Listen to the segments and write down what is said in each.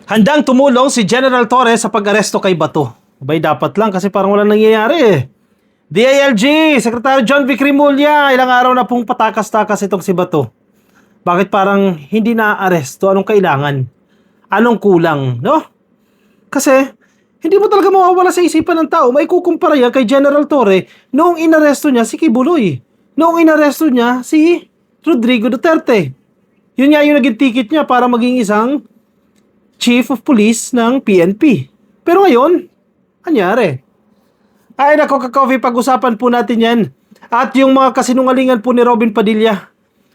Handang tumulong si General Torres sa pag-aresto kay Bato. Abay, dapat lang kasi parang walang nangyayari eh. DILG, Secretary John Vic Rimulya, ilang araw na pong patakas-takas itong si Bato. Bakit parang hindi na-aresto? Anong kailangan? Anong kulang, no? Kasi, hindi mo talaga mawawala sa isipan ng tao. May kukumpara yan kay General Torre noong inaresto niya si Kibuloy. Noong inaresto niya si Rodrigo Duterte. Yun nga yung naging ticket niya para maging isang Chief of Police ng PNP. Pero ngayon, anyari? Ay nako ka-coffee, pag-usapan po natin yan. At yung mga kasinungalingan po ni Robin Padilla,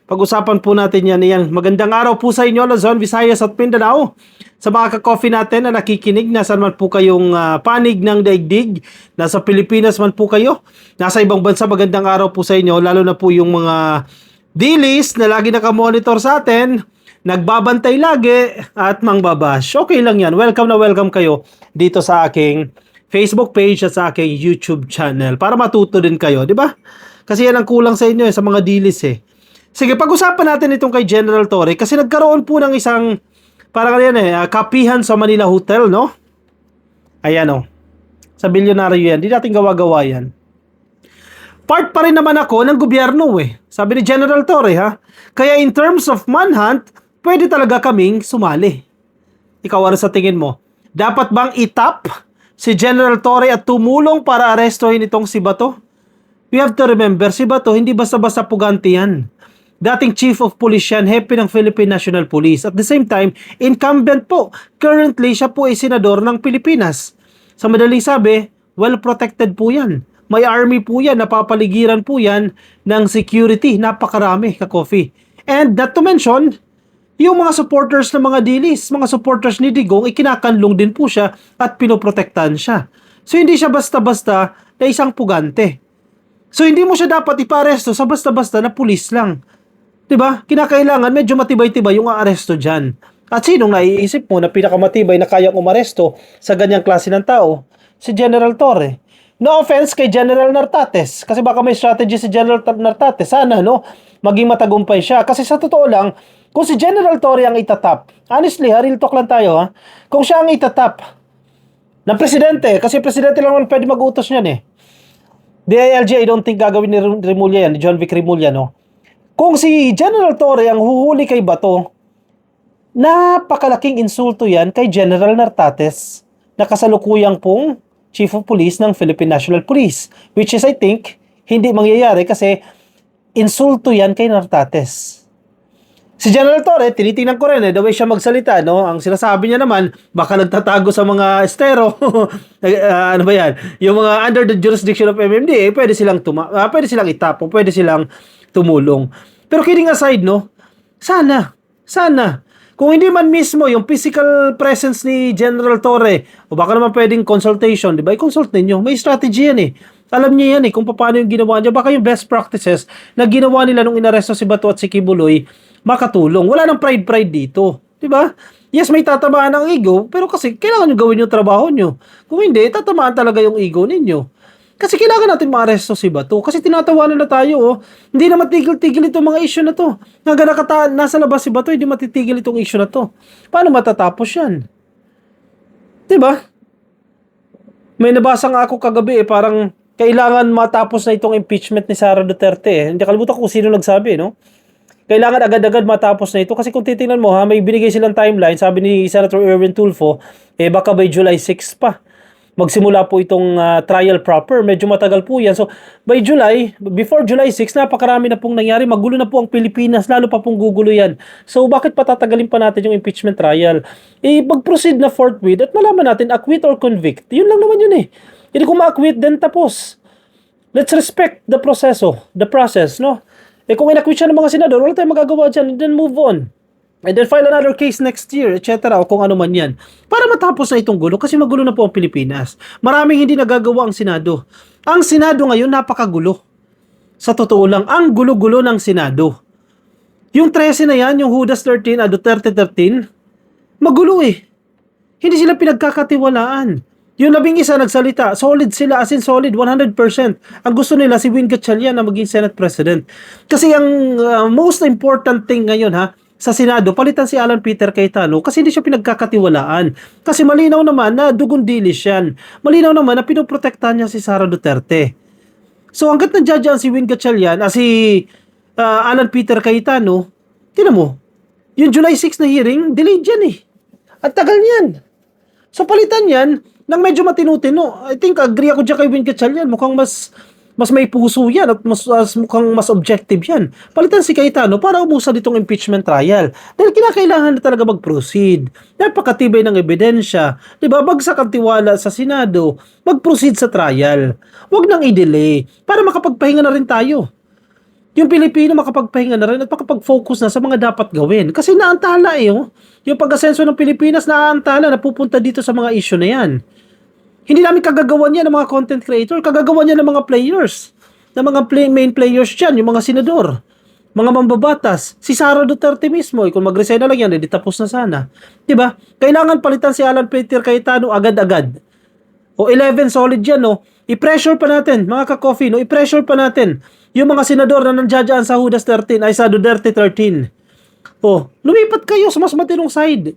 pag-usapan po natin yan. Magandang araw po sa inyo, Luzon, Visayas at Mindanao. Sa mga ka-coffee natin na nakikinig, nasan man po kayong panig ng daigdig, nasa Pilipinas man po kayo, nasa ibang bansa, magandang araw po sa inyo, lalo na po yung mga dilis na lagi nakamonitor sa atin, nagbabantay lagi at mangbabash. Okay lang yan. Welcome na welcome kayo dito sa aking Facebook page at sa aking YouTube channel para matuto din kayo, di ba? Kasi yan ang kulang sa inyo sa mga dilis eh. Sige, pag-usapan natin itong kay General Torre kasi nagkaroon po ng isang parang kapihan sa Manila Hotel, no? Ayan oh. Sa bilyonaryo yan. Di natin gawa-gawa yan. Part pa rin naman ako ng gobyerno eh. Sabi ni General Torre ha. Kaya in terms of manhunt, pwede talaga kaming sumali. Ikaw ano sa tingin mo? Dapat bang itap si General Torre at tumulong para arestohin itong si Bato? We have to remember, si Bato hindi basta-basta pugante yan. Dating Chief of Police yan, hepe ng Philippine National Police. At the same time, incumbent po. Currently, siya po ay senador ng Pilipinas. Sa madaling sabi, well-protected po yan. May army po yan, napapaligiran po yan ng security. Napakarami, ka-coffee. And not to mention, yung mga supporters ng mga dilis, mga supporters ni Digong, ikinakanlong din po siya at pinoprotektahan siya. So, hindi siya basta-basta na isang pugante. So, hindi mo siya dapat iparesto sa basta-basta na pulis lang. Diba? Kinakailangan medyo matibay-tibay yung aresto dyan. At sinong naiisip mo na pinakamatibay na kayang umaresto sa ganyang klase ng tao? Si General Torre. No offense kay General Nartates. Kasi baka may strategy si General Nartates. Sana, no? Maging matagumpay siya. Kasi sa totoo lang, kung si General Torre ang itatap, honestly, real talk lang tayo, ha? Kung siya ang itatap ng presidente, kasi presidente lang naman pwede mag-utos niyan, eh. DILG, I don't think gagawin ni Rimulya yan, ni John Vic Rimulya, no? Kung si General Torre ang huhuli kay Bato, napakalaking insulto yan kay General Nartates na kasalukuyang pong Chief of Police ng Philippine National Police. Which is, I think, hindi mangyayari kasi insulto yan kay Nartates. Si General Torre, tinitingnan ko rin the way siya magsalita, no? Ang sinasabi niya naman, baka nagtatago sa mga estero. Ano ba yan? Yung mga under the jurisdiction of MMDA, pwede silang itapo, pwede silang tumulong. Pero kidding aside, no? Sana. Kung hindi man mismo yung physical presence ni General Torre, o baka naman pwedeng consultation, di ba? I-consult ninyo. May strategy yan eh. Alam niya yan eh kung paano yung ginawa niya. Baka yung best practices na ginawa nila nung inaresto si Bato at si Kibuloy, makatulong. Wala nang pride dito. Di ba? Yes, may tatamaan ng ego, pero kasi kailangan nyo gawin yung trabaho nyo. Kung hindi, tatamaan talaga yung ego ninyo. Kasi kailangan natin maaresto si Bato. Kasi tinatawanan na tayo, oh. Hindi na matigil-tigil itong mga issue na to. Hanggang nasa labas si Bato, hindi matitigil itong issue na to. Paano matatapos yan? Diba? May nabasa nga ako kagabi, parang kailangan matapos na itong impeachment ni Sara Duterte. Hindi kalimutan ko kung sino nagsabi, no? Kailangan agad-agad matapos na ito. Kasi kung titingnan mo, may binigay silang timeline. Sabi ni Senator Erwin Tulfo, baka by July 6 pa magsimula po itong trial proper. Medyo matagal po yan. So, by July, before July 6, napakarami na pong nangyari. Magulo na po ang Pilipinas. Lalo pa pong gugulo yan. So, bakit patatagalin pa natin yung impeachment trial? Mag-proceed na forthwith at malaman natin acquit or convict. Yun lang naman yun eh. Hindi kung ma-acquit, then tapos. Let's respect the process, no? Kung in-acquit siya ng mga senador, wala tayong magagawa dyan. Then move on. And then file another case next year, etc. O kung ano man yan. Para matapos na itong gulo. Kasi magulo na po ang Pilipinas. Maraming hindi nagagawa ang Senado. Ang Senado ngayon, napakagulo. Sa totoo lang, ang gulo-gulo ng Senado. Yung 13 na yan, yung Judas 13, Duterte 13, magulo eh. Hindi sila pinagkakatiwalaan. Yung 11 nagsalita, solid sila, as in solid, 100%. Ang gusto nila, si Win Gatchalian na maging Senate President. Kasi ang most important thing ngayon, sa Senado, palitan si Alan Peter Cayetano kasi hindi siya pinagkakatiwalaan. Kasi malinaw naman na dugundilis yan. Malinaw naman na pinoprotektahan niya si Sara Duterte. So hanggat nandiyan si Win Gatchalian, Alan Peter Cayetano, tinan mo, yung July 6 na hearing, delayed yan eh. At tagal niyan. So palitan yan ng medyo matinutino. I think agree ako dyan kay Win Gatchalian. Mukhang mas may puso yan at mukhang mas objective yan. Palitan si Cayetano para umusad itong impeachment trial. Dahil kinakailangan na talaga mag-proceed. Napakatibay ng ebidensya. Diba? Bagsak ang tiwala sa Senado. Mag-proceed sa trial. Huwag nang i-delay para makapagpahinga na rin tayo. Yung Pilipino makapagpahinga na rin at makapag-focus na sa mga dapat gawin. Kasi naantala oh. Yung pag-asenso ng Pilipinas naantala, napupunta dito sa mga issue na yan. Hindi namin kagagawan yan ng mga content creator, kagagawan yan ng mga players. Ng mga main players dyan, yung mga senador, mga mambabatas. Si Sara Duterte mismo, kung mag-resign na lang yan, edi tapos na sana. Diba? Kailangan palitan si Alan Peter Cayetano agad-agad. O 11 solid yan, no? I-pressure pa natin, mga ka-coffee, no? I-pressure pa natin yung mga senador na nandiyan sa Hudas 13, ay sa Duterte 13. O, lumipat kayo sa mas matinong side.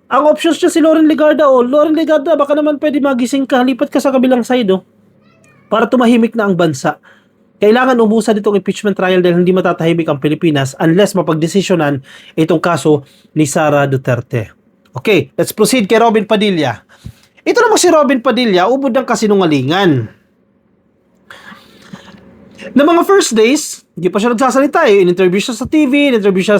Ang options niya si Loren Legarda. Loren Legarda, baka naman pwede magising ka, lipat ka sa kabilang side, para tumahimik na ang bansa. Kailangan umusad itong impeachment trial dahil hindi matatahimik ang Pilipinas unless mapagdesisyonan itong kaso ni Sara Duterte. Okay, let's proceed kay Robin Padilla. Ito namang si Robin Padilla, ubod ng kasinungalingan. Na mga first days, hindi pa siya nagsasalita eh. In-interview siya sa TV, in-interview siya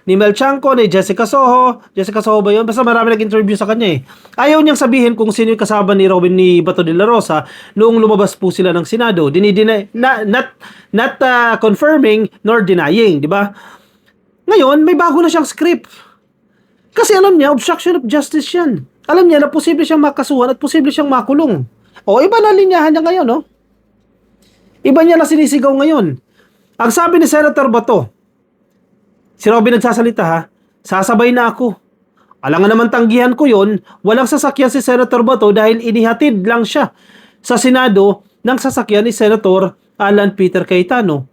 ni Mel Chanco, ni Jessica Soho. Jessica Soho ba yun? Basta marami nag-interview sa kanya eh. Ayaw niyang sabihin kung sino yung kasama ni Robin ni Bato de la Rosa noong lumabas po sila ng Senado. Not confirming nor denying, di ba? Ngayon, may bago na siyang script. Kasi alam niya, obstruction of justice yan. Alam niya na posible siyang makasuhan at posible siyang makulong. O, iba na linyahan niya ngayon, no? Iba niya na sinisigaw ngayon. Ang sabi ni Senator Bato, si Robin nagsasalita ha, sasabay na ako. Alangan naman tanggihan ko yon, walang sasakyan si Senator Bato dahil inihatid lang siya sa Senado ng sasakyan ni Senator Alan Peter Cayetano.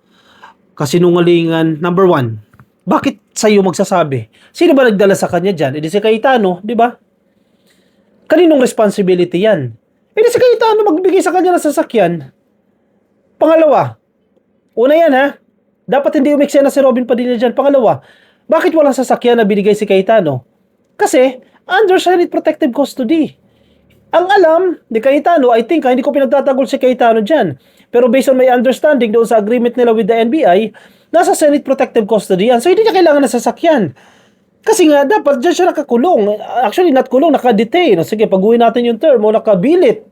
Kasinungalingan number 1. Bakit sa iyo magsasabi? Sino ba nagdala sa kanya dyan? Edi si Cayetano, di ba? Kaninong responsibility yan? Edi si Cayetano magbigay sa kanya ng sasakyan. Pangalawa, una yan ha, dapat hindi umiksena si Robin Padilla dyan. Pangalawa, bakit walang sasakyan na binigay si Cayetano? Kasi, under Senate Protective Custody. Ang alam ni Cayetano, I think, hindi ko pinagtatagol si Cayetano dyan. Pero based on my understanding doon sa agreement nila with the NBI, nasa Senate Protective Custody yan. So, hindi niya kailangan ng sasakyan. Kasi nga, dapat dyan siya nakakulong. Actually, not kulong, nakadetain. Sige, pag-uwi natin yung term, o nakabilit.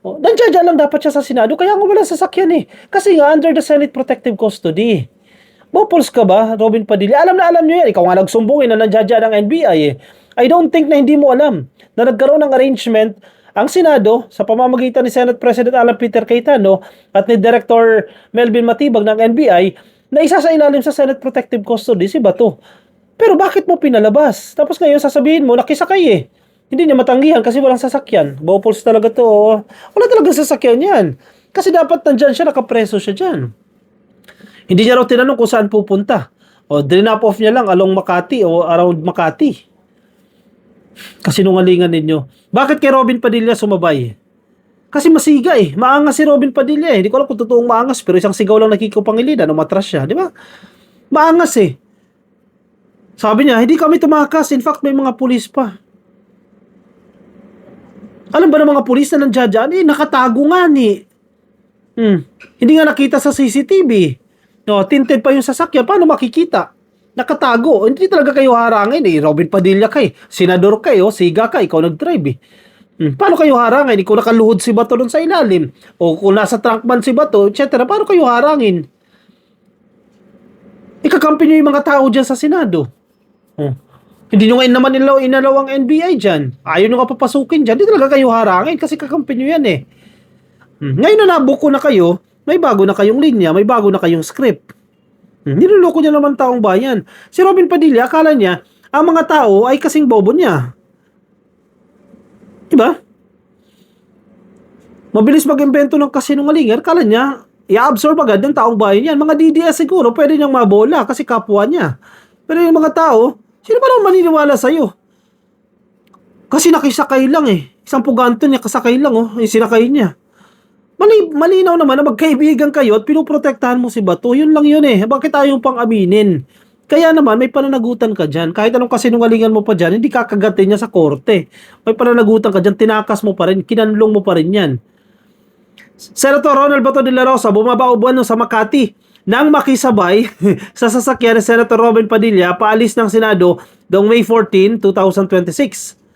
Nandiyan lang dapat siya sa Senado, kaya nga walang sasakyan eh. Kasi nga, under the Senate Protective Custody. Mapuls ka ba, Robin Padilla? Alam na alam nyo yan. Ikaw nga nagsumbong na nandiyan ang NBI eh. I don't think na hindi mo alam na nagkaroon ng arrangement ang Senado sa pamamagitan ni Senate President Alan Peter Cayetano at ni Director Melvin Matibag ng NBI na isa sa ilalim sa Senate Protective Custody si Bato. Pero bakit mo pinalabas? Tapos ngayon sasabihin mo, nakisakay eh. Hindi niya matanggihan kasi walang sasakyan. Bawpols talaga to. Wala talaga sasakyan yan. Kasi dapat nandyan siya, nakapreso siya dyan. Hindi niya raw tinanong kung saan pupunta. O, drop off niya lang along Makati o around Makati. Kasi nungalingan ninyo. Bakit kay Robin Padilla sumabay? Kasi masiga eh. Maangas si Robin Padilla eh. Hindi ko alam kung totoong maangas pero isang sigaw lang nakikipangilinan, umatras siya. Di ba? Maangas eh. Sabi niya, hindi kami tumakas. In fact, may mga pulis pa. Alam ba ng mga pulis na nandiyan? Nakatago nga ni. Hindi nga nakita sa CCTV. No, tinted pa yung sasakyan. Paano makikita? Nakatago. Hindi talaga kayo harangin eh. Robin Padilla kay. Senador kayo. Siga ka. Ikaw nag-drive eh. Paano kayo harangin? Kung nakaluhod si Bato doon sa ilalim. O kung nasa trunkman si Bato, etc. Paano kayo harangin? Ikakampi nyo yung mga tao dyan sa Senado. Hindi nyo ngayon naman inalaw ang NBI dyan. Ayaw nyo nga papasukin dyan. Hindi talaga kayo harangin kasi kakampi nyo yan eh. Ngayon na nabuko na kayo, may bago na kayong linya, may bago na kayong script. Niloloko niya naman taong bayan. Si Robin Padilla, akala niya, ang mga tao ay kasing bobo niya. Diba? Mabilis mag-invento ng kasinungalingan, akala niya, i-absorb agad ng taong bayan yan. Mga DDS siguro, pwede niyang mabola kasi kapwa niya. Pero yung mga tao, sino ba naman maniniwala sa'yo? Kasi nakisakay lang eh. Isang puganto niya, kasakay lang oh. Yung sinakay niya. Malinaw naman na magkaibigan kayo at pinoprotektahan mo si Bato. Yun lang yun eh. Bakit ayaw pang aminin? Kaya naman, may pananagutan ka dyan. Kahit anong kasinungalingan mo pa dyan, hindi kakagatin niya sa korte. May pananagutan ka dyan, tinakas mo pa rin, kinanlong mo pa rin yan. Senator Ronald Bato de la Rosa, bumaba ubuan sa Makati nang makisabay sa sasakyan ni Senator Robin Padilla paalis ng Senado noong May 14, 2026.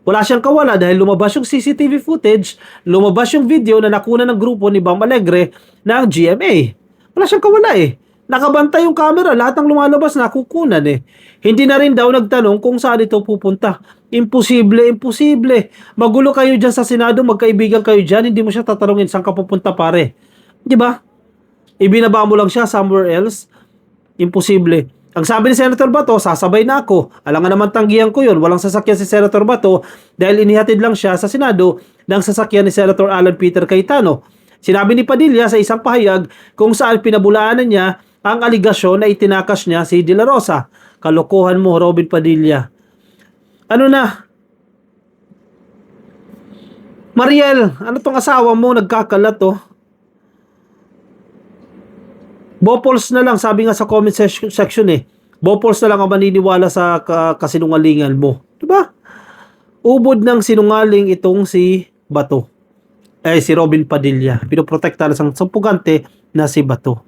Wala siyang kawala dahil lumabas yung CCTV footage, lumabas yung video na nakuna ng grupo ni Bam Alegre ng GMA. Wala siyang kawala eh. Nakabantay yung camera, lahat ng lumalabas nakukunan eh. Hindi na rin daw nagtanong kung saan ito pupunta. Imposible, imposible. Magulo kayo dyan sa Senado, magkaibigan kayo dyan, hindi mo siya tatanungin saan ka pupunta pare. Di ba? Ibinaba mo lang siya somewhere else. Imposible. Ang sabi ni Senator Bato, sasabay na ako. Alangan naman tanggihan ko yun. Walang sasakyan si Senator Bato dahil inihatid lang siya sa Senado ng sasakyan ni Senator Alan Peter Cayetano. Sinabi ni Padilla sa isang pahayag kung saan pinabulaanan niya ang aligasyon na itinakas niya si De La Rosa. Kalokohan mo, Robin Padilla. Ano na? Mariel, ano tong asawa mo? Nagkakalat oh. Bopols na lang, sabi nga sa comment section eh. Bopols na lang ang maniniwala sa kasinungalingan mo. Diba? Ubod ng sinungaling itong si Bato. Si Robin Padilla. Pinoprotekta na sa pugante na si Bato.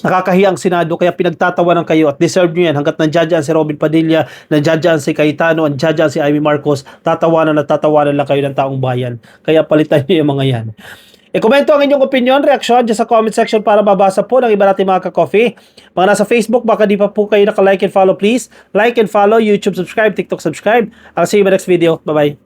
Nakakahiya ang Senado kaya pinagtatawanan kayo at deserve nyo yan hanggat nandiyan si Robin Padilla, nandiyan si Cayetano, nandiyan si Amy Marcos, tatawanan lang kayo ng taong bayan. Kaya palitan nyo yung mga yan. I-komento ang inyong opinion, reaksyon dyan sa comment section para mabasa po ng iba natin mga ka-coffee. Mga nasa Facebook, baka di pa po kayo naka-like and follow, please. Like and follow, YouTube subscribe, TikTok subscribe. I'll see you in my next video. Bye-bye.